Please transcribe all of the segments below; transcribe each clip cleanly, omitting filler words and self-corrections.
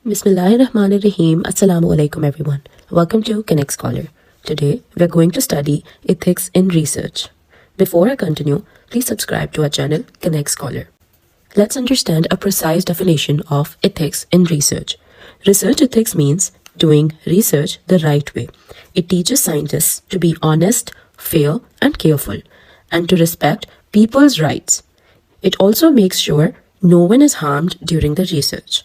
Bismillahirrahmanirrahim. Assalamu alaikum everyone. Welcome to Connect Scholar. Today we are going to study ethics in research. Before I continue, please subscribe to our channel Connect Scholar. Let's understand a precise definition of ethics in research. Research ethics means doing research the right way. It teaches scientists to be honest, fair, and careful, and to respect people's rights. It also makes sure no one is harmed during the research.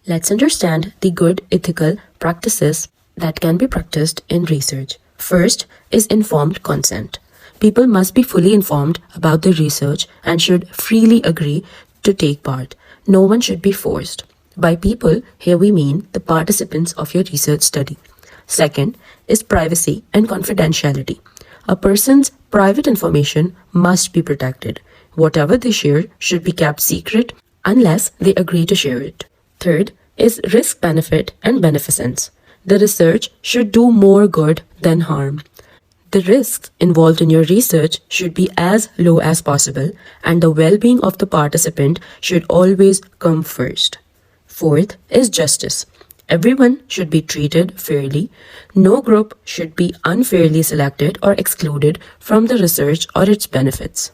Let's understand the good ethical practices that can be practiced in research. First is informed consent. People must be fully informed about the research and should freely agree to take part. No one should be forced. By people, here we mean the participants of your research study. Second is privacy and confidentiality. A person's private information must be protected. Whatever they share should be kept secret unless they agree to share it. Third is risk benefit and beneficence. The research should do more good than harm. The risks involved in your research should be as low as possible, and the well-being of the participant should always come first. Fourth is justice. Everyone should be treated fairly. No group should be unfairly selected or excluded from the research or its benefits.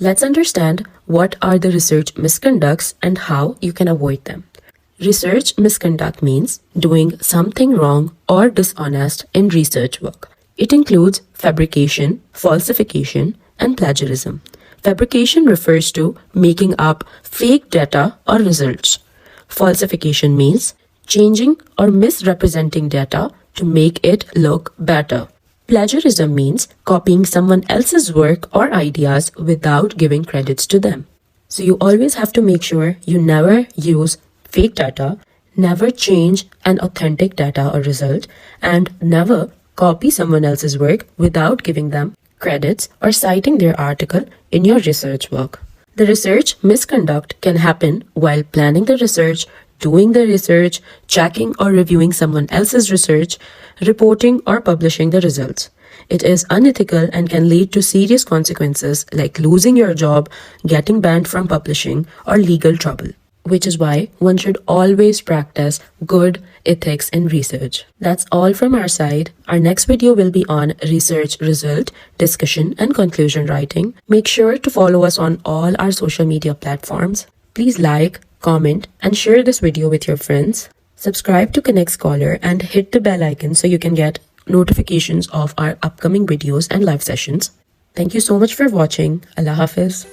Let's understand what are the research misconducts and how you can avoid them. Research misconduct means doing something wrong or dishonest in research work. It includes fabrication, falsification, and plagiarism. Fabrication refers to making up fake data or results. Falsification means changing or misrepresenting data to make it look better. Plagiarism means copying someone else's work or ideas without giving credits to them. So you always have to make sure you never use fake data, never change an authentic data or result, and never copy someone else's work without giving them credits or citing their article in your research work. The research misconduct can happen while planning the research, doing the research, checking or reviewing someone else's research, reporting or publishing the results. It is unethical and can lead to serious consequences like losing your job, getting banned from publishing, or legal trouble. Which is why one should always practice good ethics in research. That's all from our side. Our next video will be on research result, discussion, and conclusion writing. Make sure to follow us on all our social media platforms. Please like, comment, and share this video with your friends. Subscribe to Connect Scholar and hit the bell icon so you can get notifications of our upcoming videos and live sessions. Thank you so much for watching. Allah Hafiz.